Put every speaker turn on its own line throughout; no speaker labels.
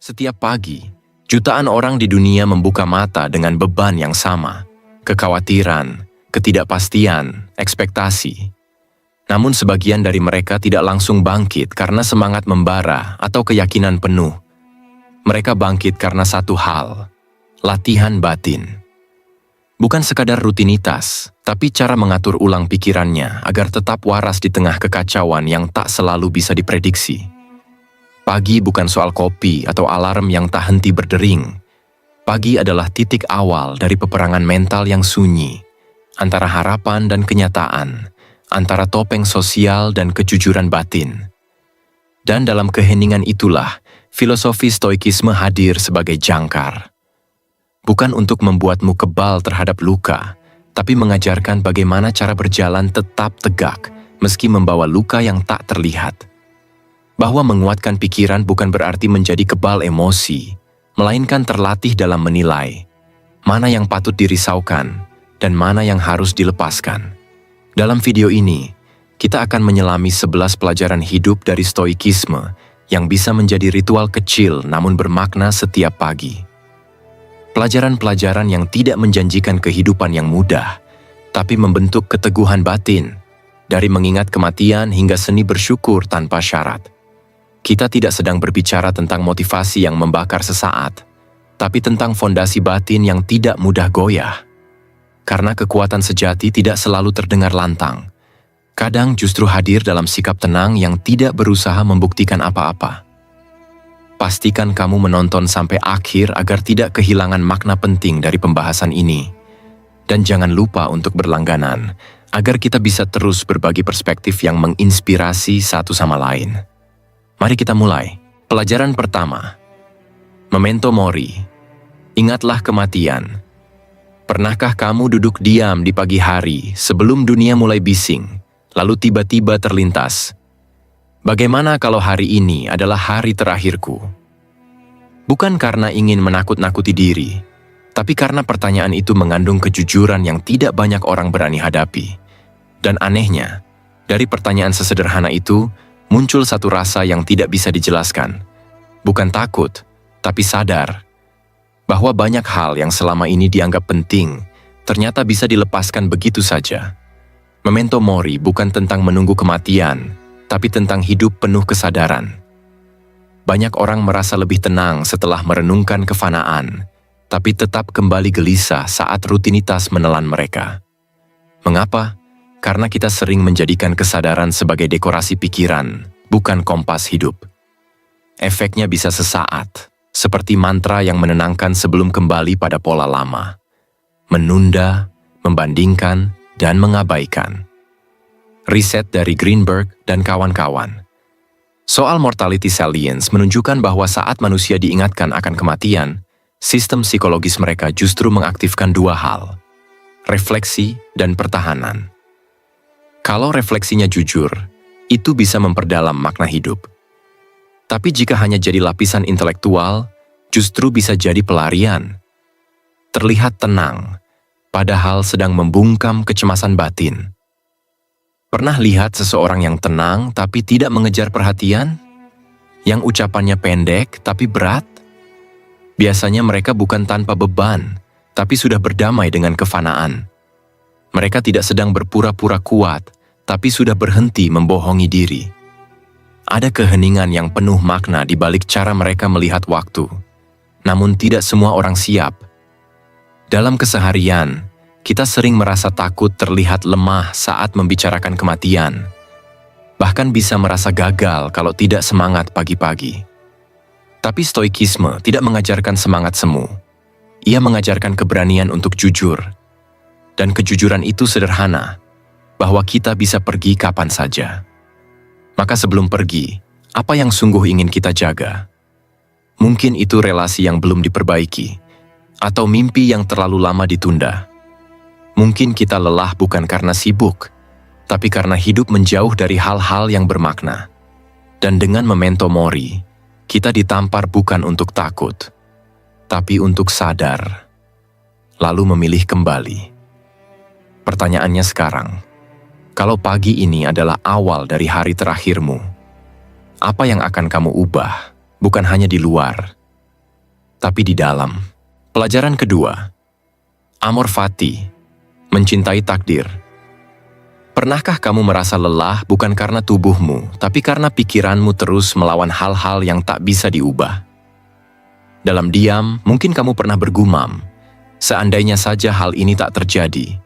Setiap pagi, jutaan orang di dunia membuka mata dengan beban yang sama, kekhawatiran, ketidakpastian, ekspektasi. Namun sebagian dari mereka tidak langsung bangkit karena semangat membara atau keyakinan penuh. Mereka bangkit karena satu hal, latihan batin. Bukan sekadar rutinitas, tapi cara mengatur ulang pikirannya agar tetap waras di tengah kekacauan yang tak selalu bisa diprediksi. Pagi bukan soal kopi atau alarm yang tak henti berdering. Pagi adalah titik awal dari peperangan mental yang sunyi, antara harapan dan kenyataan, antara topeng sosial dan kejujuran batin. Dan dalam keheningan itulah, filosofi stoikisme hadir sebagai jangkar. Bukan untuk membuatmu kebal terhadap luka, tapi mengajarkan bagaimana cara berjalan tetap tegak, meski membawa luka yang tak terlihat. Bahwa menguatkan pikiran bukan berarti menjadi kebal emosi, melainkan terlatih dalam menilai mana yang patut dirisaukan dan mana yang harus dilepaskan. Dalam video ini, kita akan menyelami 11 pelajaran hidup dari stoikisme yang bisa menjadi ritual kecil namun bermakna setiap pagi. Pelajaran-pelajaran yang tidak menjanjikan kehidupan yang mudah, tapi membentuk keteguhan batin, dari mengingat kematian hingga seni bersyukur tanpa syarat. Kita tidak sedang berbicara tentang motivasi yang membakar sesaat, tapi tentang fondasi batin yang tidak mudah goyah. Karena kekuatan sejati tidak selalu terdengar lantang. Kadang justru hadir dalam sikap tenang yang tidak berusaha membuktikan apa-apa. Pastikan kamu menonton sampai akhir agar tidak kehilangan makna penting dari pembahasan ini. Dan jangan lupa untuk berlangganan, agar kita bisa terus berbagi perspektif yang menginspirasi satu sama lain. Mari kita mulai. Pelajaran pertama. Memento mori. Ingatlah kematian. Pernahkah kamu duduk diam di pagi hari sebelum dunia mulai bising, lalu tiba-tiba terlintas? Bagaimana kalau hari ini adalah hari terakhirku? Bukan karena ingin menakut-nakuti diri, tapi karena pertanyaan itu mengandung kejujuran yang tidak banyak orang berani hadapi. Dan anehnya, dari pertanyaan sesederhana itu, muncul satu rasa yang tidak bisa dijelaskan. Bukan takut, tapi sadar bahwa banyak hal yang selama ini dianggap penting, ternyata bisa dilepaskan begitu saja. Memento mori bukan tentang menunggu kematian, tapi tentang hidup penuh kesadaran. Banyak orang merasa lebih tenang setelah merenungkan kefanaan, tapi tetap kembali gelisah saat rutinitas menelan mereka. Mengapa? Karena kita sering menjadikan kesadaran sebagai dekorasi pikiran, bukan kompas hidup. Efeknya bisa sesaat, seperti mantra yang menenangkan sebelum kembali pada pola lama. Menunda, membandingkan, dan mengabaikan. Riset dari Greenberg dan kawan-kawan. Soal mortality salience menunjukkan bahwa saat manusia diingatkan akan kematian, sistem psikologis mereka justru mengaktifkan dua hal, refleksi dan pertahanan. Kalau refleksinya jujur, itu bisa memperdalam makna hidup. Tapi jika hanya jadi lapisan intelektual, justru bisa jadi pelarian. Terlihat tenang, padahal sedang membungkam kecemasan batin. Pernah lihat seseorang yang tenang tapi tidak mengejar perhatian? Yang ucapannya pendek tapi berat? Biasanya mereka bukan tanpa beban, tapi sudah berdamai dengan kefanaan. Mereka tidak sedang berpura-pura kuat, tapi sudah berhenti membohongi diri. Ada keheningan yang penuh makna di balik cara mereka melihat waktu. Namun tidak semua orang siap. Dalam keseharian, kita sering merasa takut terlihat lemah saat membicarakan kematian. Bahkan bisa merasa gagal kalau tidak semangat pagi-pagi. Tapi stoikisme tidak mengajarkan semangat semu. Ia mengajarkan keberanian untuk jujur. Dan kejujuran itu sederhana, bahwa kita bisa pergi kapan saja. Maka sebelum pergi, apa yang sungguh ingin kita jaga? Mungkin itu relasi yang belum diperbaiki, atau mimpi yang terlalu lama ditunda. Mungkin kita lelah bukan karena sibuk, tapi karena hidup menjauh dari hal-hal yang bermakna. Dan dengan memento mori, kita ditampar bukan untuk takut, tapi untuk sadar, lalu memilih kembali. Pertanyaannya sekarang, kalau pagi ini adalah awal dari hari terakhirmu, apa yang akan kamu ubah, bukan hanya di luar, tapi di dalam. Pelajaran kedua, amor fati, mencintai takdir. Pernahkah kamu merasa lelah bukan karena tubuhmu, tapi karena pikiranmu terus melawan hal-hal yang tak bisa diubah? Dalam diam, mungkin kamu pernah bergumam, seandainya saja hal ini tak terjadi.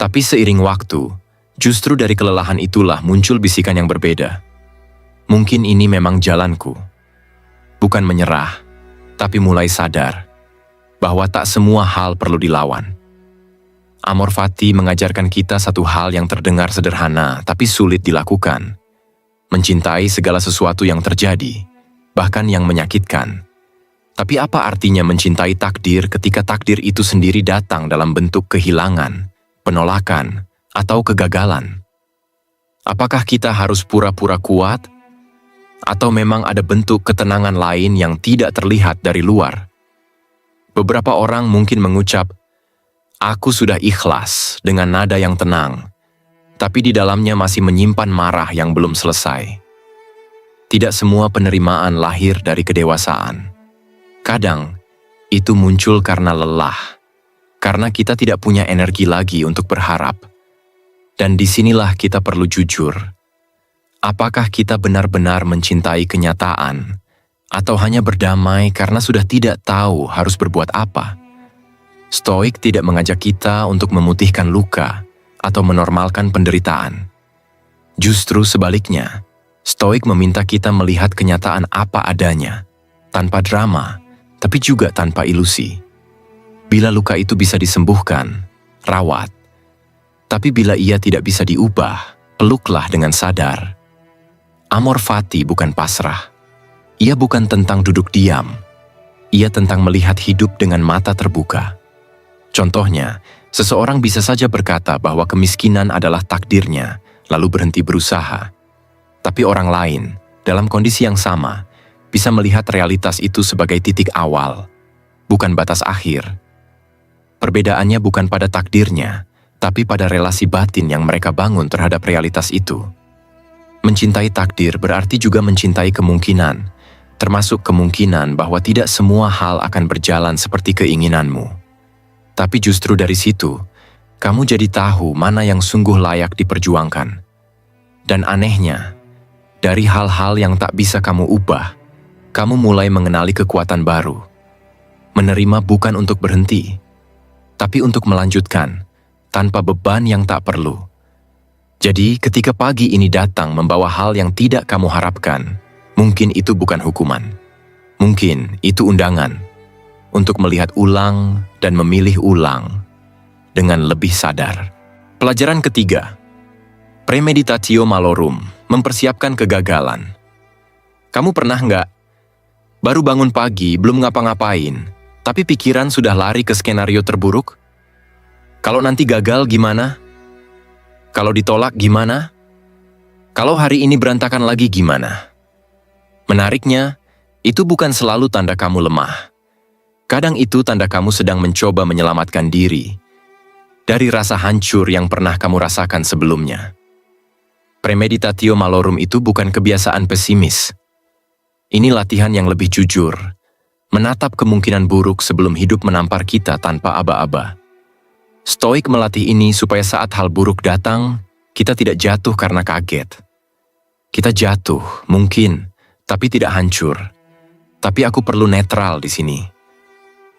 Tapi seiring waktu, justru dari kelelahan itulah muncul bisikan yang berbeda. Mungkin ini memang jalanku. Bukan menyerah, tapi mulai sadar bahwa tak semua hal perlu dilawan. Amor fati mengajarkan kita satu hal yang terdengar sederhana tapi sulit dilakukan. Mencintai segala sesuatu yang terjadi, bahkan yang menyakitkan. Tapi apa artinya mencintai takdir ketika takdir itu sendiri datang dalam bentuk kehilangan, penolakan, atau kegagalan? Apakah kita harus pura-pura kuat? Atau memang ada bentuk ketenangan lain yang tidak terlihat dari luar? Beberapa orang mungkin mengucap, "Aku sudah ikhlas," dengan nada yang tenang, tapi di dalamnya masih menyimpan marah yang belum selesai. Tidak semua penerimaan lahir dari kedewasaan. Kadang, itu muncul karena lelah, karena kita tidak punya energi lagi untuk berharap. Dan disinilah kita perlu jujur. Apakah kita benar-benar mencintai kenyataan, atau hanya berdamai karena sudah tidak tahu harus berbuat apa? Stoik tidak mengajak kita untuk memutihkan luka atau menormalkan penderitaan. Justru sebaliknya, Stoik meminta kita melihat kenyataan apa adanya, tanpa drama, tapi juga tanpa ilusi. Bila luka itu bisa disembuhkan, rawat. Tapi bila ia tidak bisa diubah, peluklah dengan sadar. Amor fati bukan pasrah. Ia bukan tentang duduk diam. Ia tentang melihat hidup dengan mata terbuka. Contohnya, seseorang bisa saja berkata bahwa kemiskinan adalah takdirnya, lalu berhenti berusaha. Tapi orang lain, dalam kondisi yang sama, bisa melihat realitas itu sebagai titik awal, bukan batas akhir. Perbedaannya bukan pada takdirnya, tapi pada relasi batin yang mereka bangun terhadap realitas itu. Mencintai takdir berarti juga mencintai kemungkinan, termasuk kemungkinan bahwa tidak semua hal akan berjalan seperti keinginanmu. Tapi justru dari situ, kamu jadi tahu mana yang sungguh layak diperjuangkan. Dan anehnya, dari hal-hal yang tak bisa kamu ubah, kamu mulai mengenali kekuatan baru. Menerima bukan untuk berhenti, tapi untuk melanjutkan, tanpa beban yang tak perlu. Jadi, ketika pagi ini datang membawa hal yang tidak kamu harapkan, mungkin itu bukan hukuman. Mungkin itu undangan untuk melihat ulang dan memilih ulang dengan lebih sadar. Pelajaran ketiga, premeditatio malorum, mempersiapkan kegagalan. Kamu pernah nggak? Baru bangun pagi, belum ngapa-ngapain, tapi pikiran sudah lari ke skenario terburuk? Kalau nanti gagal gimana? Kalau ditolak gimana? Kalau hari ini berantakan lagi gimana? Menariknya, itu bukan selalu tanda kamu lemah. Kadang itu tanda kamu sedang mencoba menyelamatkan diri dari rasa hancur yang pernah kamu rasakan sebelumnya. Premeditatio malorum itu bukan kebiasaan pesimis. Ini latihan yang lebih jujur, menatap kemungkinan buruk sebelum hidup menampar kita tanpa aba-aba. Stoik melatih ini supaya saat hal buruk datang, kita tidak jatuh karena kaget. Kita jatuh, mungkin, tapi tidak hancur. Tapi aku perlu netral di sini.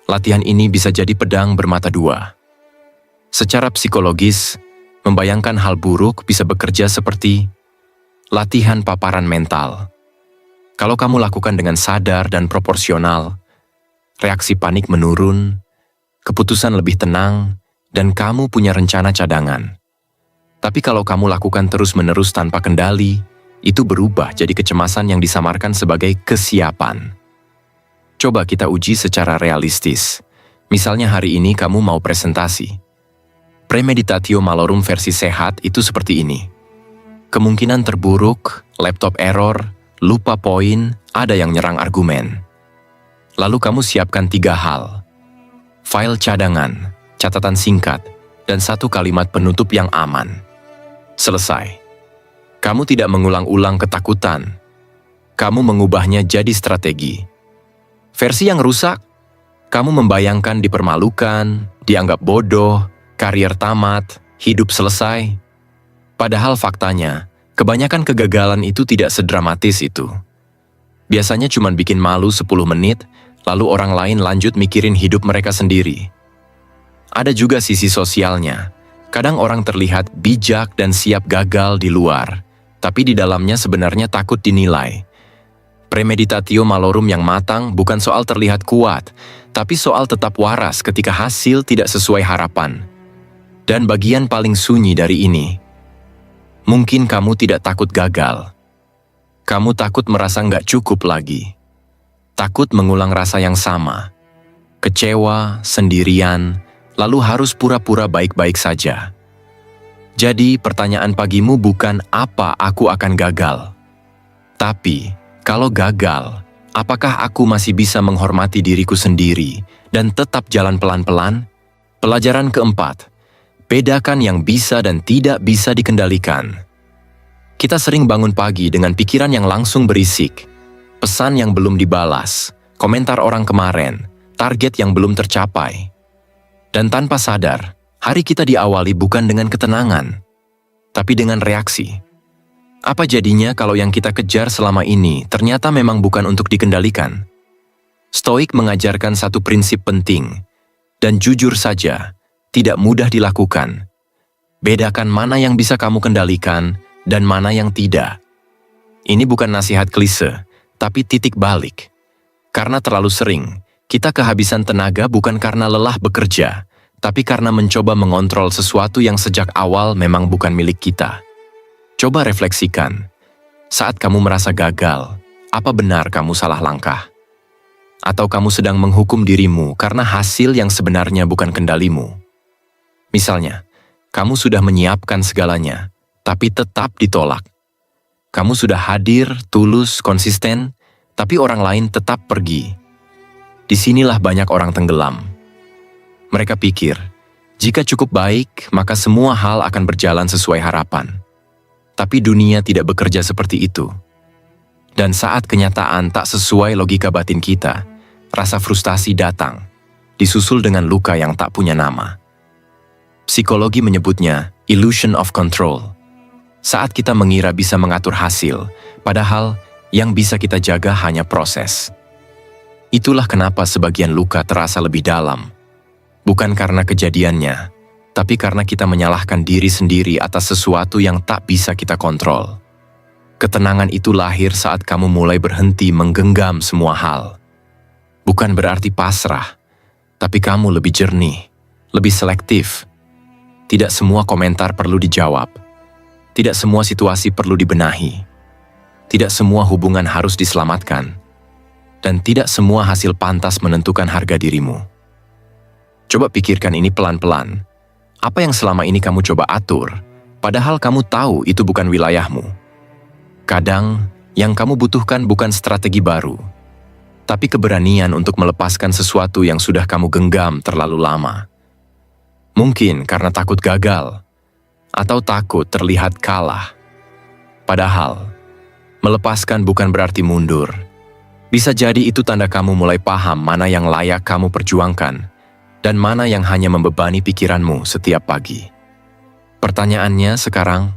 Latihan ini bisa jadi pedang bermata dua. Secara psikologis, membayangkan hal buruk bisa bekerja seperti latihan paparan mental. Kalau kamu lakukan dengan sadar dan proporsional, reaksi panik menurun, keputusan lebih tenang, dan kamu punya rencana cadangan. Tapi kalau kamu lakukan terus-menerus tanpa kendali, itu berubah jadi kecemasan yang disamarkan sebagai kesiapan. Coba kita uji secara realistis. Misalnya hari ini kamu mau presentasi. Premeditatio malorum versi sehat itu seperti ini. Kemungkinan terburuk, laptop error, lupa poin, ada yang nyerang argumen. Lalu kamu siapkan 3 hal. File cadangan, catatan singkat, dan 1 kalimat penutup yang aman. Selesai. Kamu tidak mengulang-ulang ketakutan. Kamu mengubahnya jadi strategi. Versi yang rusak, kamu membayangkan dipermalukan, dianggap bodoh, karier tamat, hidup selesai. Padahal faktanya, kebanyakan kegagalan itu tidak sedramatis itu. Biasanya cuma bikin malu 10 menit, lalu orang lain lanjut mikirin hidup mereka sendiri. Ada juga sisi sosialnya. Kadang orang terlihat bijak dan siap gagal di luar, tapi di dalamnya sebenarnya takut dinilai. Premeditatio malorum yang matang bukan soal terlihat kuat, tapi soal tetap waras ketika hasil tidak sesuai harapan. Dan bagian paling sunyi dari ini, mungkin kamu tidak takut gagal. Kamu takut merasa nggak cukup lagi. Takut mengulang rasa yang sama. Kecewa, sendirian, lalu harus pura-pura baik-baik saja. Jadi pertanyaan pagimu bukan apa aku akan gagal. Tapi, kalau gagal, apakah aku masih bisa menghormati diriku sendiri dan tetap jalan pelan-pelan? Pelajaran keempat, bedakan yang bisa dan tidak bisa dikendalikan. Kita sering bangun pagi dengan pikiran yang langsung berisik, pesan yang belum dibalas, komentar orang kemarin, target yang belum tercapai. Dan tanpa sadar, hari kita diawali bukan dengan ketenangan, tapi dengan reaksi. Apa jadinya kalau yang kita kejar selama ini ternyata memang bukan untuk dikendalikan? Stoik mengajarkan satu prinsip penting, dan jujur saja, tidak mudah dilakukan. Bedakan mana yang bisa kamu kendalikan dan mana yang tidak. Ini bukan nasihat klise, tapi titik balik. Karena terlalu sering, kita kehabisan tenaga bukan karena lelah bekerja, tapi karena mencoba mengontrol sesuatu yang sejak awal memang bukan milik kita. Coba refleksikan, saat kamu merasa gagal, apa benar kamu salah langkah? Atau kamu sedang menghukum dirimu karena hasil yang sebenarnya bukan kendalimu? Misalnya, kamu sudah menyiapkan segalanya, tapi tetap ditolak. Kamu sudah hadir, tulus, konsisten, tapi orang lain tetap pergi. Disinilah banyak orang tenggelam. Mereka pikir, jika cukup baik, maka semua hal akan berjalan sesuai harapan. Tapi dunia tidak bekerja seperti itu. Dan saat kenyataan tak sesuai logika batin kita, rasa frustasi datang, disusul dengan luka yang tak punya nama. Psikologi menyebutnya illusion of control. Saat kita mengira bisa mengatur hasil, padahal yang bisa kita jaga hanya proses. Itulah kenapa sebagian luka terasa lebih dalam. Bukan karena kejadiannya, tapi karena kita menyalahkan diri sendiri atas sesuatu yang tak bisa kita kontrol. Ketenangan itu lahir saat kamu mulai berhenti menggenggam semua hal. Bukan berarti pasrah, tapi kamu lebih jernih, lebih selektif. Tidak semua komentar perlu dijawab. Tidak semua situasi perlu dibenahi. Tidak semua hubungan harus diselamatkan. Dan tidak semua hasil pantas menentukan harga dirimu. Coba pikirkan ini pelan-pelan. Apa yang selama ini kamu coba atur, padahal kamu tahu itu bukan wilayahmu? Kadang, yang kamu butuhkan bukan strategi baru, tapi keberanian untuk melepaskan sesuatu yang sudah kamu genggam terlalu lama. Mungkin karena takut gagal, atau takut terlihat kalah. Padahal, melepaskan bukan berarti mundur. Bisa jadi itu tanda kamu mulai paham mana yang layak kamu perjuangkan, dan mana yang hanya membebani pikiranmu setiap pagi. Pertanyaannya sekarang,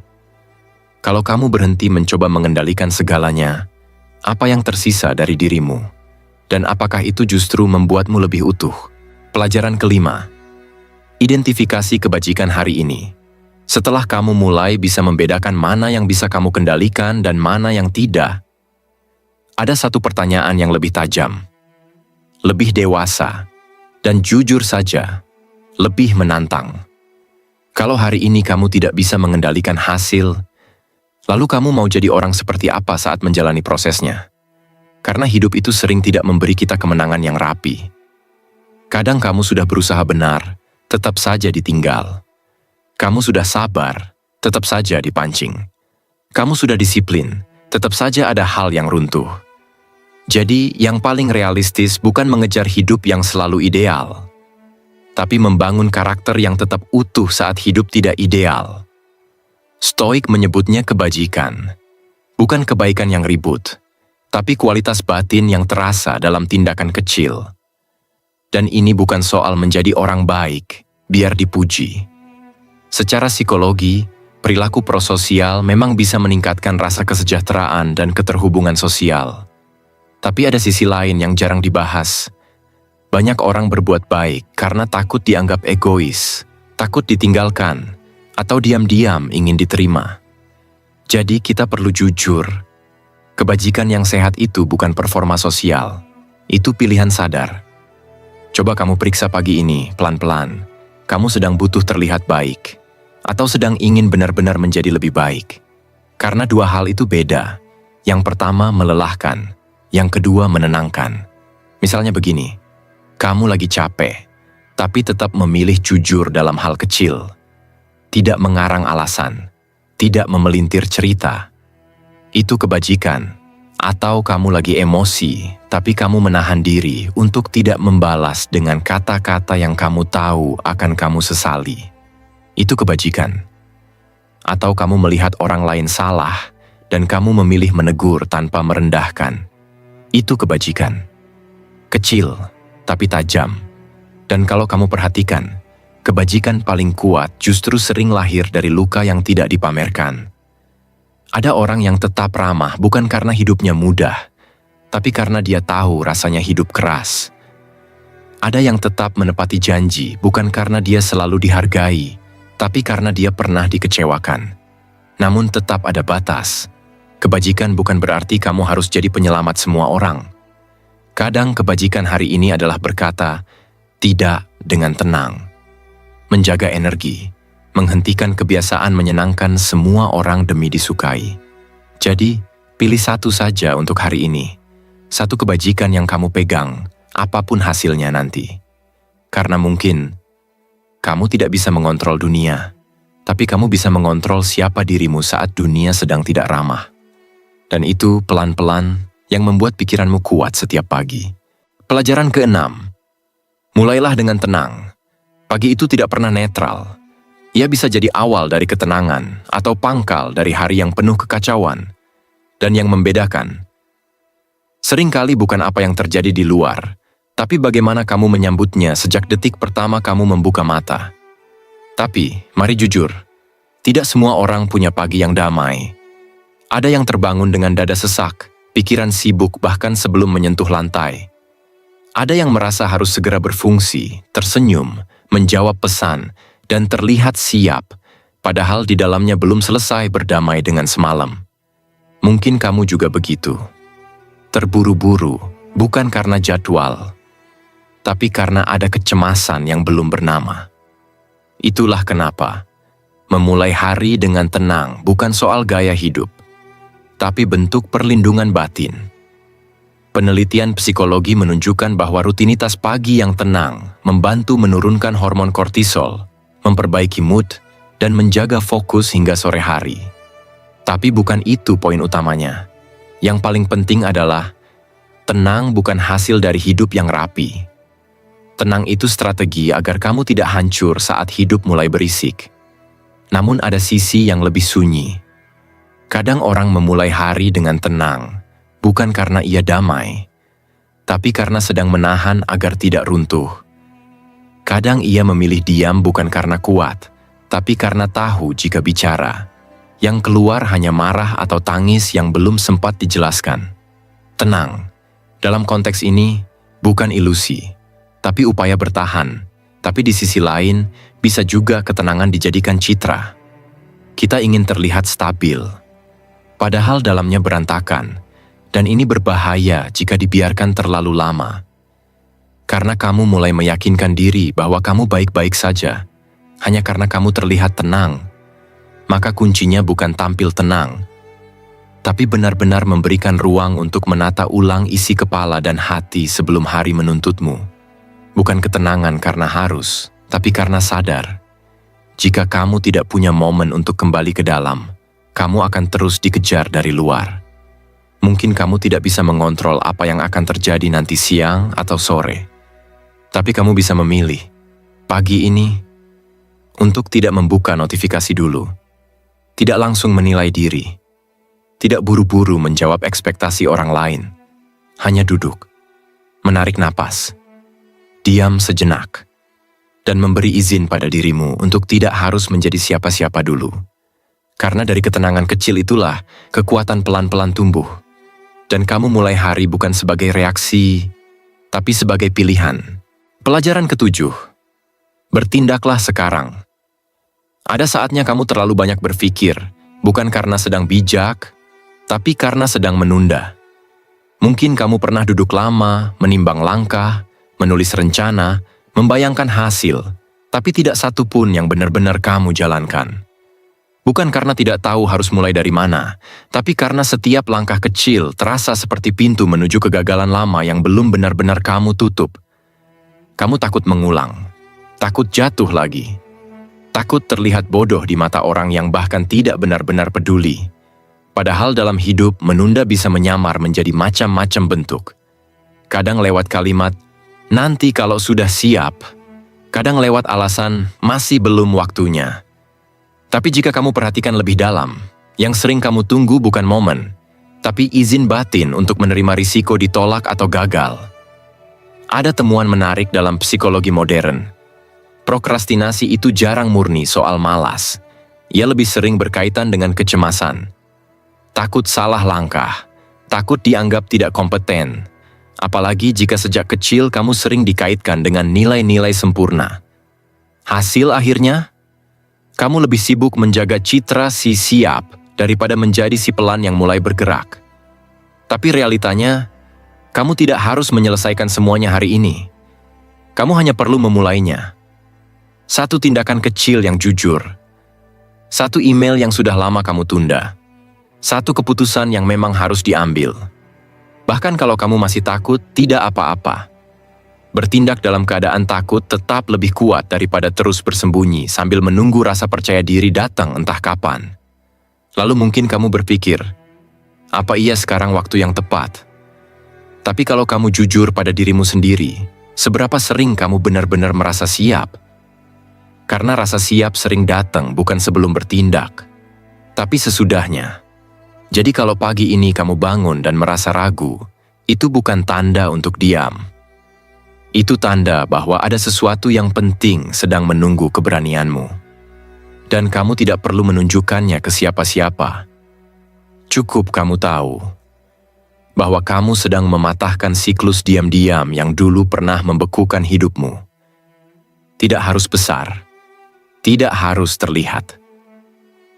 kalau kamu berhenti mencoba mengendalikan segalanya, apa yang tersisa dari dirimu? Dan apakah itu justru membuatmu lebih utuh? Pelajaran kelima, identifikasi kebajikan hari ini. Setelah kamu mulai bisa membedakan mana yang bisa kamu kendalikan dan mana yang tidak, ada satu pertanyaan yang lebih tajam, lebih dewasa, dan jujur saja, lebih menantang. Kalau hari ini kamu tidak bisa mengendalikan hasil, lalu kamu mau jadi orang seperti apa saat menjalani prosesnya? Karena hidup itu sering tidak memberi kita kemenangan yang rapi. Kadang kamu sudah berusaha benar, tetap saja ditinggal. Kamu sudah sabar, tetap saja dipancing. Kamu sudah disiplin, tetap saja ada hal yang runtuh. Jadi, yang paling realistis bukan mengejar hidup yang selalu ideal, tapi membangun karakter yang tetap utuh saat hidup tidak ideal. Stoik menyebutnya kebajikan, bukan kebaikan yang ribut, tapi kualitas batin yang terasa dalam tindakan kecil. Dan ini bukan soal menjadi orang baik, biar dipuji. Secara psikologi, perilaku prososial memang bisa meningkatkan rasa kesejahteraan dan keterhubungan sosial. Tapi ada sisi lain yang jarang dibahas. Banyak orang berbuat baik karena takut dianggap egois, takut ditinggalkan, atau diam-diam ingin diterima. Jadi kita perlu jujur. Kebajikan yang sehat itu bukan performa sosial, itu pilihan sadar. Coba kamu periksa pagi ini, pelan-pelan. Kamu sedang butuh terlihat baik, atau sedang ingin benar-benar menjadi lebih baik. Karena dua hal itu beda. Yang pertama melelahkan, yang kedua menenangkan. Misalnya begini, kamu lagi capek, tapi tetap memilih jujur dalam hal kecil. Tidak mengarang alasan, tidak memelintir cerita. Itu kebajikan. Atau kamu lagi emosi, tapi kamu menahan diri untuk tidak membalas dengan kata-kata yang kamu tahu akan kamu sesali. Itu kebajikan. Atau kamu melihat orang lain salah, dan kamu memilih menegur tanpa merendahkan. Itu kebajikan. Kecil, tapi tajam. Dan kalau kamu perhatikan, kebajikan paling kuat justru sering lahir dari luka yang tidak dipamerkan. Ada orang yang tetap ramah bukan karena hidupnya mudah, tapi karena dia tahu rasanya hidup keras. Ada yang tetap menepati janji bukan karena dia selalu dihargai, tapi karena dia pernah dikecewakan. Namun tetap ada batas. Kebajikan bukan berarti kamu harus jadi penyelamat semua orang. Kadang kebajikan hari ini adalah berkata, tidak dengan tenang. Menjaga energi. Menghentikan kebiasaan menyenangkan semua orang demi disukai. Jadi, pilih satu saja untuk hari ini. Satu kebajikan yang kamu pegang, apapun hasilnya nanti. Karena mungkin, kamu tidak bisa mengontrol dunia, tapi kamu bisa mengontrol siapa dirimu saat dunia sedang tidak ramah. Dan itu pelan-pelan yang membuat pikiranmu kuat setiap pagi. Pelajaran ke-6. Mulailah dengan tenang. Pagi itu tidak pernah netral. Ia bisa jadi awal dari ketenangan atau pangkal dari hari yang penuh kekacauan. Dan yang membedakan, seringkali bukan apa yang terjadi di luar, tapi bagaimana kamu menyambutnya sejak detik pertama kamu membuka mata. Tapi, mari jujur, tidak semua orang punya pagi yang damai. Ada yang terbangun dengan dada sesak, pikiran sibuk bahkan sebelum menyentuh lantai. Ada yang merasa harus segera berfungsi, tersenyum, menjawab pesan, dan terlihat siap, padahal di dalamnya belum selesai berdamai dengan semalam. Mungkin kamu juga begitu. Terburu-buru, bukan karena jadwal, tapi karena ada kecemasan yang belum bernama. Itulah kenapa, memulai hari dengan tenang bukan soal gaya hidup, tapi bentuk perlindungan batin. Penelitian psikologi menunjukkan bahwa rutinitas pagi yang tenang membantu menurunkan hormon kortisol, memperbaiki mood, dan menjaga fokus hingga sore hari. Tapi bukan itu poin utamanya. Yang paling penting adalah, tenang bukan hasil dari hidup yang rapi. Tenang itu strategi agar kamu tidak hancur saat hidup mulai berisik. Namun ada sisi yang lebih sunyi. Kadang orang memulai hari dengan tenang, bukan karena ia damai, tapi karena sedang menahan agar tidak runtuh. Kadang ia memilih diam bukan karena kuat, tapi karena tahu jika bicara. Yang keluar hanya marah atau tangis yang belum sempat dijelaskan. Tenang, dalam konteks ini, bukan ilusi, tapi upaya bertahan. Tapi di sisi lain, bisa juga ketenangan dijadikan citra. Kita ingin terlihat stabil, padahal dalamnya berantakan, dan ini berbahaya jika dibiarkan terlalu lama. Karena kamu mulai meyakinkan diri bahwa kamu baik-baik saja, hanya karena kamu terlihat tenang. Maka kuncinya bukan tampil tenang, tapi benar-benar memberikan ruang untuk menata ulang isi kepala dan hati sebelum hari menuntutmu. Bukan ketenangan karena harus, tapi karena sadar. Jika kamu tidak punya momen untuk kembali ke dalam, kamu akan terus dikejar dari luar. Mungkin kamu tidak bisa mengontrol apa yang akan terjadi nanti siang atau sore. Tapi kamu bisa memilih, pagi ini, untuk tidak membuka notifikasi dulu. Tidak langsung menilai diri. Tidak buru-buru menjawab ekspektasi orang lain. Hanya duduk, menarik napas, diam sejenak, dan memberi izin pada dirimu untuk tidak harus menjadi siapa-siapa dulu. Karena dari ketenangan kecil itulah kekuatan pelan-pelan tumbuh. Dan kamu mulai hari bukan sebagai reaksi, tapi sebagai pilihan. Pelajaran ketujuh, bertindaklah sekarang. Ada saatnya kamu terlalu banyak berpikir, bukan karena sedang bijak, tapi karena sedang menunda. Mungkin kamu pernah duduk lama, menimbang langkah, menulis rencana, membayangkan hasil, tapi tidak satu pun yang benar-benar kamu jalankan. Bukan karena tidak tahu harus mulai dari mana, tapi karena setiap langkah kecil terasa seperti pintu menuju kegagalan lama yang belum benar-benar kamu tutup. Kamu takut mengulang, takut jatuh lagi, takut terlihat bodoh di mata orang yang bahkan tidak benar-benar peduli. Padahal dalam hidup, menunda bisa menyamar menjadi macam-macam bentuk. Kadang lewat kalimat, nanti kalau sudah siap. Kadang lewat alasan, masih belum waktunya. Tapi jika kamu perhatikan lebih dalam, yang sering kamu tunggu bukan momen, tapi izin batin untuk menerima risiko ditolak atau gagal. Ada temuan menarik dalam psikologi modern. Prokrastinasi itu jarang murni soal malas. Ia lebih sering berkaitan dengan kecemasan. Takut salah langkah, takut dianggap tidak kompeten. Apalagi jika sejak kecil kamu sering dikaitkan dengan nilai-nilai sempurna. Hasil akhirnya, kamu lebih sibuk menjaga citra si siap daripada menjadi si pelan yang mulai bergerak. Tapi realitanya, kamu tidak harus menyelesaikan semuanya hari ini. Kamu hanya perlu memulainya. Satu tindakan kecil yang jujur. Satu email yang sudah lama kamu tunda. Satu keputusan yang memang harus diambil. Bahkan kalau kamu masih takut, tidak apa-apa. Bertindak dalam keadaan takut tetap lebih kuat daripada terus bersembunyi sambil menunggu rasa percaya diri datang entah kapan. Lalu mungkin kamu berpikir, apa iya sekarang waktu yang tepat? Tapi kalau kamu jujur pada dirimu sendiri, seberapa sering kamu benar-benar merasa siap? Karena rasa siap sering datang bukan sebelum bertindak, tapi sesudahnya. Jadi kalau pagi ini kamu bangun dan merasa ragu, itu bukan tanda untuk diam. Itu tanda bahwa ada sesuatu yang penting sedang menunggu keberanianmu. Dan kamu tidak perlu menunjukkannya ke siapa-siapa. Cukup kamu tahu bahwa kamu sedang mematahkan siklus diam-diam yang dulu pernah membekukan hidupmu. Tidak harus besar, tidak harus terlihat.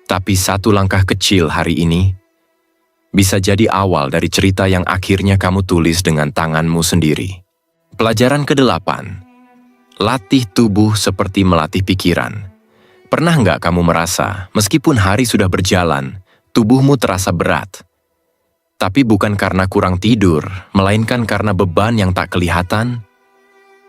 Tapi satu langkah kecil hari ini bisa jadi awal dari cerita yang akhirnya kamu tulis dengan tanganmu sendiri. Pelajaran ke-8. Latih tubuh seperti melatih pikiran. Pernah nggak kamu merasa, meskipun hari sudah berjalan, tubuhmu terasa berat? Tapi bukan karena kurang tidur, melainkan karena beban yang tak kelihatan?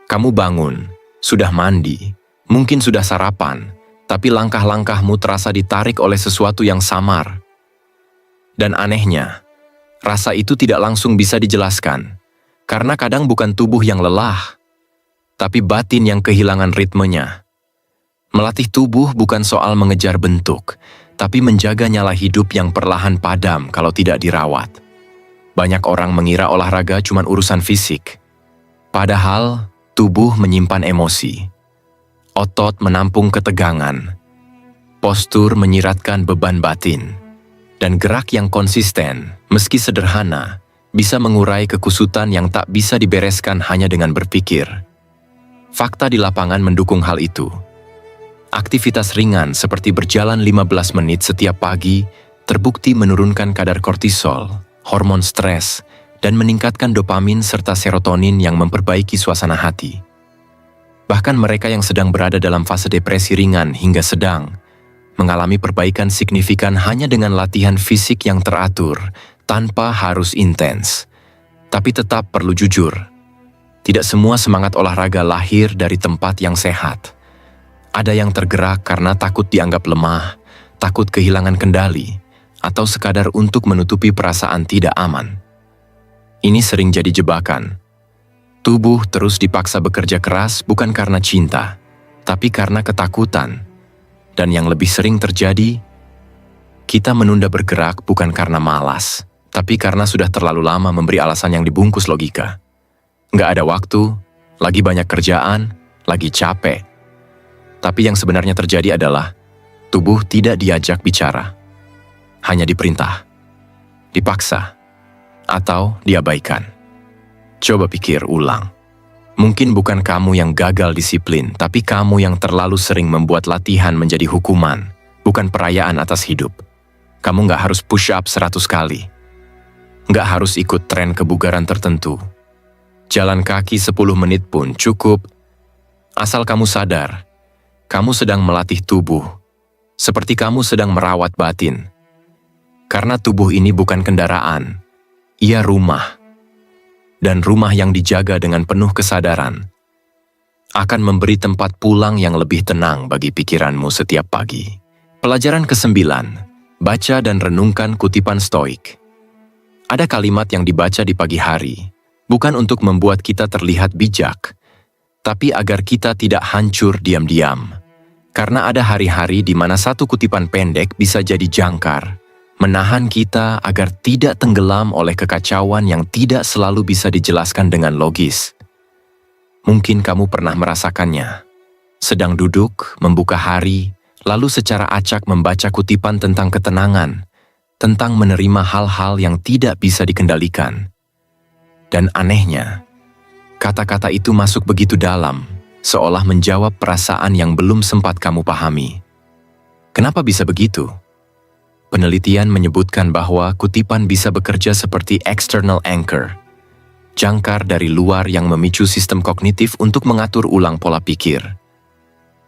Kamu bangun, sudah mandi, mungkin sudah sarapan, tapi langkah-langkahmu terasa ditarik oleh sesuatu yang samar. Dan anehnya, rasa itu tidak langsung bisa dijelaskan, karena kadang bukan tubuh yang lelah, tapi batin yang kehilangan ritmenya. Melatih tubuh bukan soal mengejar bentuk, tapi menjaga nyala hidup yang perlahan padam kalau tidak dirawat. Banyak orang mengira olahraga cuma urusan fisik, padahal tubuh menyimpan emosi. Otot menampung ketegangan, postur menyiratkan beban batin. Dan gerak yang konsisten, meski sederhana, bisa mengurai kekusutan yang tak bisa dibereskan hanya dengan berpikir. Fakta di lapangan mendukung hal itu. Aktivitas ringan seperti berjalan 15 menit setiap pagi terbukti menurunkan kadar kortisol, hormon stres, dan meningkatkan dopamin serta serotonin yang memperbaiki suasana hati. Bahkan mereka yang sedang berada dalam fase depresi ringan hingga sedang, mengalami perbaikan signifikan hanya dengan latihan fisik yang teratur, tanpa harus intens. Tapi tetap perlu jujur. Tidak semua semangat olahraga lahir dari tempat yang sehat. Ada yang tergerak karena takut dianggap lemah, takut kehilangan kendali, atau sekadar untuk menutupi perasaan tidak aman. Ini sering jadi jebakan. Tubuh terus dipaksa bekerja keras bukan karena cinta, tapi karena ketakutan. Dan yang lebih sering terjadi, Kita menunda bergerak bukan karena malas, tapi karena sudah terlalu lama memberi alasan yang dibungkus logika. Nggak ada waktu, lagi banyak kerjaan, lagi capek. Tapi yang sebenarnya terjadi adalah tubuh tidak diajak bicara. Hanya diperintah, dipaksa, atau diabaikan. Coba pikir ulang. Mungkin bukan kamu yang gagal disiplin, tapi kamu yang terlalu sering membuat latihan menjadi hukuman, bukan perayaan atas hidup. Kamu nggak harus push up 100 kali. Nggak harus ikut tren kebugaran tertentu. Jalan kaki 10 menit pun cukup. Asal kamu sadar, kamu sedang melatih tubuh, seperti kamu sedang merawat batin. Karena tubuh ini bukan kendaraan, ia rumah. Dan rumah yang dijaga dengan penuh kesadaran akan memberi tempat pulang yang lebih tenang bagi pikiranmu setiap pagi. Pelajaran ke-9, baca dan renungkan kutipan Stoik. Ada kalimat yang dibaca di pagi hari, bukan untuk membuat kita terlihat bijak, tapi agar kita tidak hancur diam-diam. Karena ada hari-hari di mana satu kutipan pendek bisa jadi jangkar, menahan kita agar tidak tenggelam oleh kekacauan yang tidak selalu bisa dijelaskan dengan logis. Mungkin kamu pernah merasakannya. Sedang duduk, membuka hari, lalu secara acak membaca kutipan tentang ketenangan, tentang menerima hal-hal yang tidak bisa dikendalikan. Dan anehnya, kata-kata itu masuk begitu dalam, seolah menjawab perasaan yang belum sempat kamu pahami. Kenapa bisa begitu? Penelitian menyebutkan bahwa kutipan bisa bekerja seperti external anchor, jangkar dari luar yang memicu sistem kognitif untuk mengatur ulang pola pikir.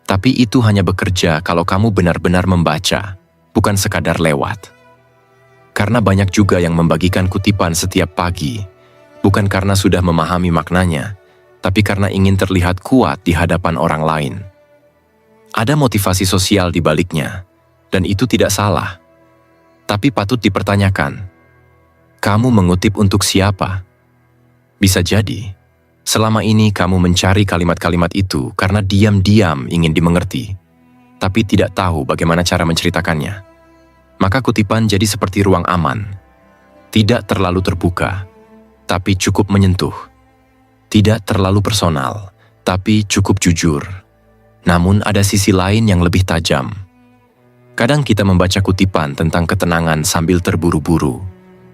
Tapi itu hanya bekerja kalau kamu benar-benar membaca, bukan sekadar lewat. Karena banyak juga yang membagikan kutipan setiap pagi, bukan karena sudah memahami maknanya, tapi karena ingin terlihat kuat di hadapan orang lain. Ada motivasi sosial di baliknya, dan itu tidak salah. Tapi patut dipertanyakan, kamu mengutip untuk siapa? Bisa jadi, selama ini kamu mencari kalimat-kalimat itu karena diam-diam ingin dimengerti, tapi tidak tahu bagaimana cara menceritakannya. Maka kutipan jadi seperti ruang aman, tidak terlalu terbuka, tapi cukup menyentuh. Tidak terlalu personal, tapi cukup jujur. Namun ada sisi lain yang lebih tajam. Kadang kita membaca kutipan tentang ketenangan sambil terburu-buru,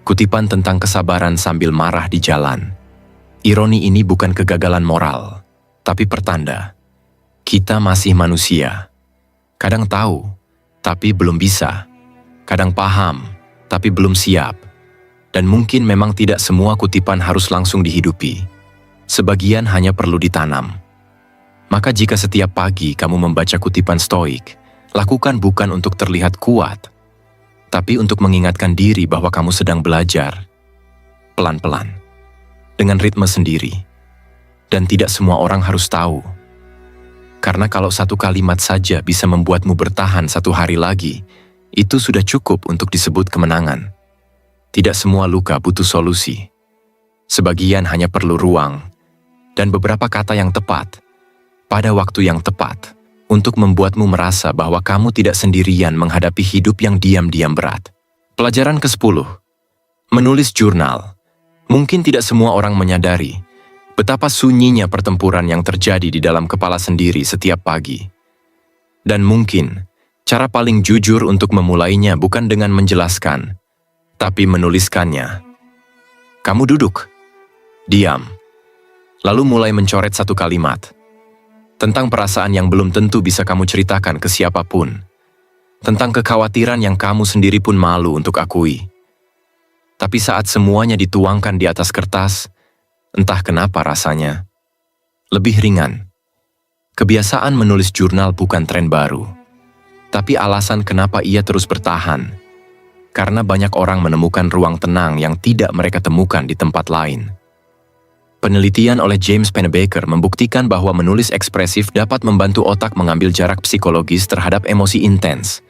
kutipan tentang kesabaran sambil marah di jalan. Ironi ini bukan kegagalan moral, tapi pertanda. Kita masih manusia. Kadang tahu, tapi belum bisa. Kadang paham, tapi belum siap. Dan mungkin memang tidak semua kutipan harus langsung dihidupi. Sebagian hanya perlu ditanam. Maka jika setiap pagi kamu membaca kutipan Stoik, lakukan bukan untuk terlihat kuat, tapi untuk mengingatkan diri bahwa kamu sedang belajar. Pelan-pelan. Dengan ritme sendiri. Dan tidak semua orang harus tahu. Karena kalau satu kalimat saja bisa membuatmu bertahan satu hari lagi, itu sudah cukup untuk disebut kemenangan. Tidak semua luka butuh solusi. Sebagian hanya perlu ruang, dan beberapa kata yang tepat, pada waktu yang tepat, untuk membuatmu merasa bahwa kamu tidak sendirian menghadapi hidup yang diam-diam berat. Pelajaran ke-10. Menulis jurnal. Mungkin tidak semua orang menyadari betapa sunyinya pertempuran yang terjadi di dalam kepala sendiri setiap pagi. Dan mungkin, cara paling jujur untuk memulainya bukan dengan menjelaskan, tapi menuliskannya. Kamu duduk, diam, lalu mulai mencoret satu kalimat tentang perasaan yang belum tentu bisa kamu ceritakan ke siapapun, tentang kekhawatiran yang kamu sendiri pun malu untuk akui. Tapi saat semuanya dituangkan di atas kertas, entah kenapa rasanya lebih ringan. Kebiasaan menulis jurnal bukan tren baru, tapi alasan kenapa ia terus bertahan. Karena banyak orang menemukan ruang tenang yang tidak mereka temukan di tempat lain. Penelitian oleh James Pennebaker membuktikan bahwa menulis ekspresif dapat membantu otak mengambil jarak psikologis terhadap emosi intens,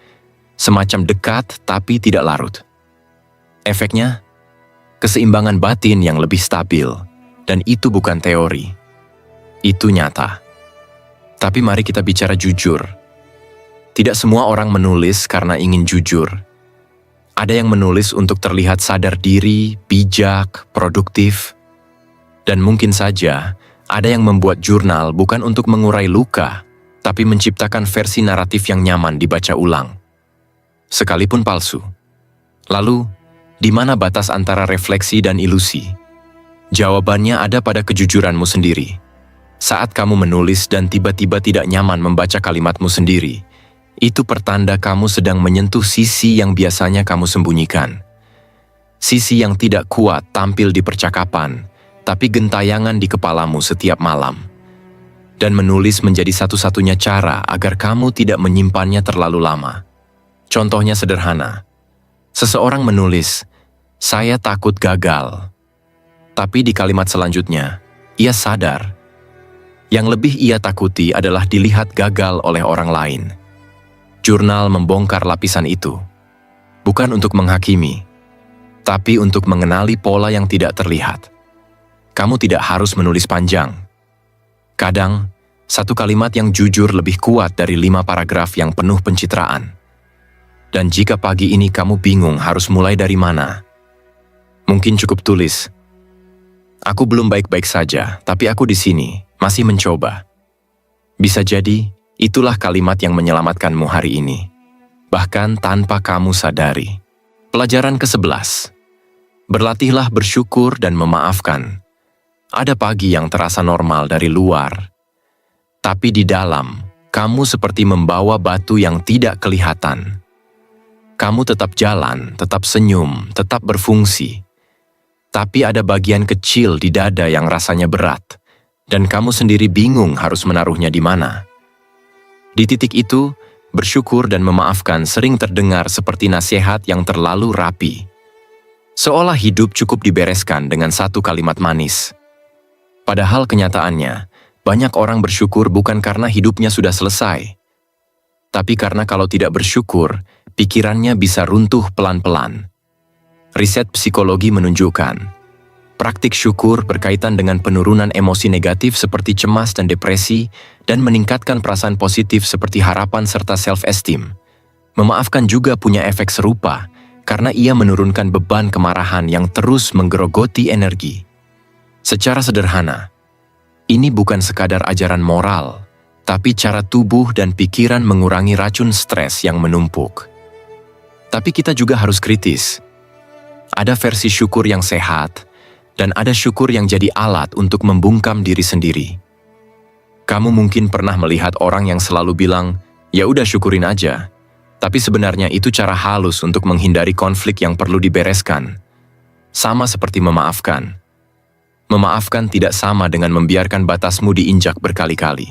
semacam dekat tapi tidak larut. Efeknya, keseimbangan batin yang lebih stabil, dan itu bukan teori. Itu nyata. Tapi mari kita bicara jujur. Tidak semua orang menulis karena ingin jujur. Ada yang menulis untuk terlihat sadar diri, bijak, produktif. Dan mungkin saja, ada yang membuat jurnal bukan untuk mengurai luka, tapi menciptakan versi naratif yang nyaman dibaca ulang. Sekalipun palsu. Lalu, di mana batas antara refleksi dan ilusi? Jawabannya ada pada kejujuranmu sendiri. Saat kamu menulis dan tiba-tiba tidak nyaman membaca kalimatmu sendiri, itu pertanda kamu sedang menyentuh sisi yang biasanya kamu sembunyikan. Sisi yang tidak kuat tampil di percakapan, tapi gentayangan di kepalamu setiap malam. Dan menulis menjadi satu-satunya cara agar kamu tidak menyimpannya terlalu lama. Contohnya sederhana. Seseorang menulis, "Saya takut gagal." Tapi di kalimat selanjutnya, ia sadar. Yang lebih ia takuti adalah dilihat gagal oleh orang lain. Jurnal membongkar lapisan itu. Bukan untuk menghakimi, tapi untuk mengenali pola yang tidak terlihat. Kamu tidak harus menulis panjang. Kadang, satu kalimat yang jujur lebih kuat dari 5 paragraf yang penuh pencitraan. Dan jika pagi ini kamu bingung harus mulai dari mana, mungkin cukup tulis, "Aku belum baik-baik saja, tapi aku di sini, masih mencoba." Bisa jadi, itulah kalimat yang menyelamatkanmu hari ini, bahkan tanpa kamu sadari. Pelajaran ke-11. Berlatihlah bersyukur dan memaafkan. Ada pagi yang terasa normal dari luar, tapi di dalam, kamu seperti membawa batu yang tidak kelihatan. Kamu tetap jalan, tetap senyum, tetap berfungsi. Tapi ada bagian kecil di dada yang rasanya berat, dan kamu sendiri bingung harus menaruhnya di mana. Di titik itu, bersyukur dan memaafkan sering terdengar seperti nasihat yang terlalu rapi. Seolah hidup cukup dibereskan dengan satu kalimat manis. Padahal kenyataannya, banyak orang bersyukur bukan karena hidupnya sudah selesai, tapi karena kalau tidak bersyukur, pikirannya bisa runtuh pelan-pelan. Riset psikologi menunjukkan, praktik syukur berkaitan dengan penurunan emosi negatif seperti cemas dan depresi, dan meningkatkan perasaan positif seperti harapan serta self-esteem. Memaafkan juga punya efek serupa, karena ia menurunkan beban kemarahan yang terus menggerogoti energi. Secara sederhana, ini bukan sekadar ajaran moral, tapi cara tubuh dan pikiran mengurangi racun stres yang menumpuk. Tapi kita juga harus kritis. Ada versi syukur yang sehat, dan ada syukur yang jadi alat untuk membungkam diri sendiri. Kamu mungkin pernah melihat orang yang selalu bilang, "Ya udah syukurin aja." Tapi sebenarnya itu cara halus untuk menghindari konflik yang perlu dibereskan. Sama seperti memaafkan. Memaafkan tidak sama dengan membiarkan batasmu diinjak berkali-kali.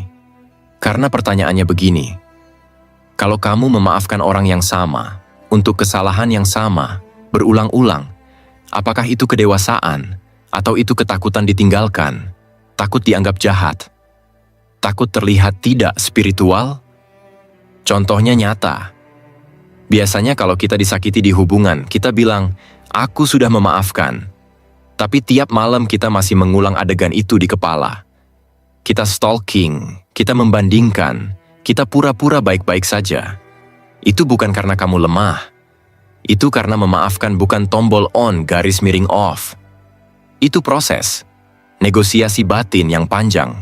Karena pertanyaannya begini, kalau kamu memaafkan orang yang sama, untuk kesalahan yang sama, berulang-ulang, apakah itu kedewasaan, atau itu ketakutan ditinggalkan, takut dianggap jahat, takut terlihat tidak spiritual? Contohnya nyata. Biasanya kalau kita disakiti di hubungan, kita bilang, "Aku sudah memaafkan." Tapi tiap malam kita masih mengulang adegan itu di kepala. Kita stalking, kita membandingkan, kita pura-pura baik-baik saja. Itu bukan karena kamu lemah. Itu karena memaafkan bukan tombol on garis miring off. Itu proses, negosiasi batin yang panjang.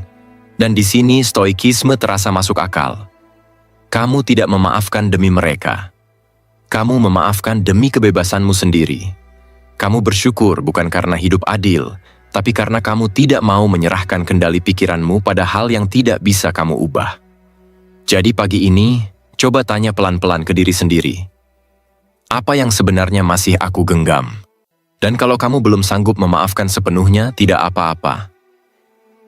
Dan di sini stoikisme terasa masuk akal. Kamu tidak memaafkan demi mereka. Kamu memaafkan demi kebebasanmu sendiri. Kamu bersyukur bukan karena hidup adil, tapi karena kamu tidak mau menyerahkan kendali pikiranmu pada hal yang tidak bisa kamu ubah. Jadi pagi ini, coba tanya pelan-pelan ke diri sendiri. Apa yang sebenarnya masih aku genggam? Dan kalau kamu belum sanggup memaafkan sepenuhnya, tidak apa-apa.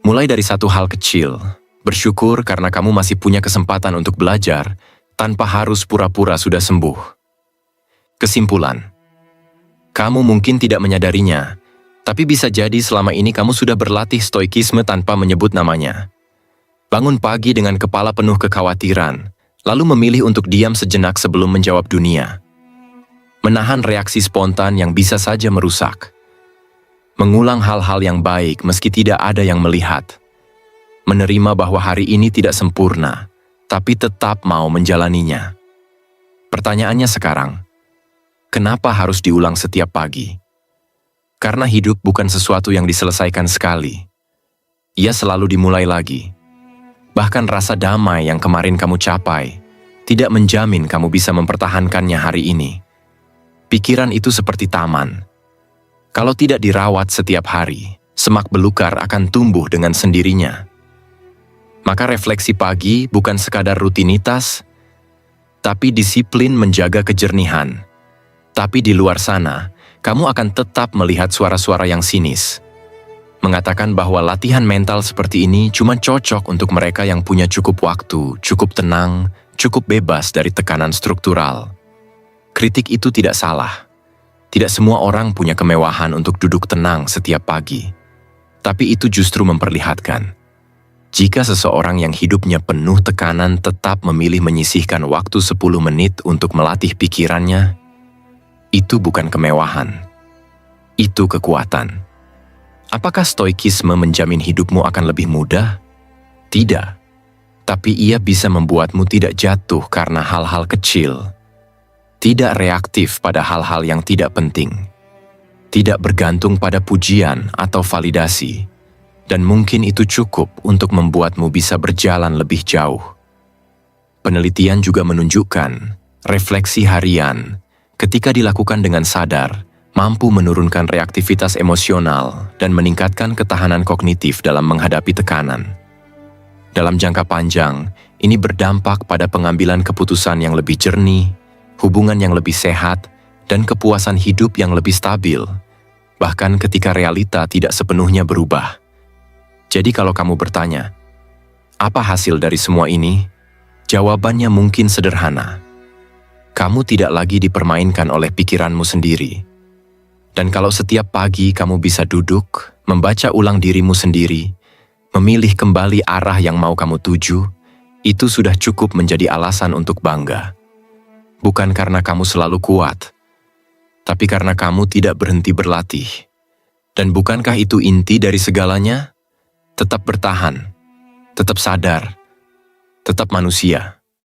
Mulai dari satu hal kecil, bersyukur karena kamu masih punya kesempatan untuk belajar, tanpa harus pura-pura sudah sembuh. Kesimpulan. Kamu mungkin tidak menyadarinya, tapi bisa jadi selama ini kamu sudah berlatih stoikisme tanpa menyebut namanya. Bangun pagi dengan kepala penuh kekhawatiran, lalu memilih untuk diam sejenak sebelum menjawab dunia. Menahan reaksi spontan yang bisa saja merusak. Mengulang hal-hal yang baik meski tidak ada yang melihat. Menerima bahwa hari ini tidak sempurna, tapi tetap mau menjalaninya. Pertanyaannya sekarang, Kenapa harus diulang setiap pagi? Karena hidup bukan sesuatu yang diselesaikan sekali. Ia selalu dimulai lagi. Bahkan rasa damai yang kemarin kamu capai tidak menjamin kamu bisa mempertahankannya hari ini. Pikiran itu seperti taman. Kalau tidak dirawat setiap hari, semak belukar akan tumbuh dengan sendirinya. Maka refleksi pagi bukan sekadar rutinitas, tapi disiplin menjaga kejernihan. Tapi di luar sana, kamu akan tetap melihat suara-suara yang sinis. Mengatakan bahwa latihan mental seperti ini cuma cocok untuk mereka yang punya cukup waktu, cukup tenang, cukup bebas dari tekanan struktural. Kritik itu tidak salah. Tidak semua orang punya kemewahan untuk duduk tenang setiap pagi. Tapi itu justru memperlihatkan, jika seseorang yang hidupnya penuh tekanan tetap memilih menyisihkan waktu 10 menit untuk melatih pikirannya, itu bukan kemewahan. Itu kekuatan. Apakah stoikisme menjamin hidupmu akan lebih mudah? Tidak. Tapi ia bisa membuatmu tidak jatuh karena hal-hal kecil. Tidak reaktif pada hal-hal yang tidak penting. Tidak bergantung pada pujian atau validasi. Dan mungkin itu cukup untuk membuatmu bisa berjalan lebih jauh. Penelitian juga menunjukkan, refleksi harian, ketika dilakukan dengan sadar, mampu menurunkan reaktivitas emosional dan meningkatkan ketahanan kognitif dalam menghadapi tekanan. Dalam jangka panjang, ini berdampak pada pengambilan keputusan yang lebih jernih, hubungan yang lebih sehat, dan kepuasan hidup yang lebih stabil, bahkan ketika realita tidak sepenuhnya berubah. Jadi kalau kamu bertanya, apa hasil dari semua ini? Jawabannya mungkin sederhana. Kamu tidak lagi dipermainkan oleh pikiranmu sendiri. Dan kalau setiap pagi kamu bisa duduk, membaca ulang dirimu sendiri, memilih kembali arah yang mau kamu tuju, itu sudah cukup menjadi alasan untuk bangga. Bukan karena kamu selalu kuat, tapi karena kamu tidak berhenti berlatih. Dan bukankah itu inti dari segalanya? Tetap bertahan, tetap sadar, tetap manusia.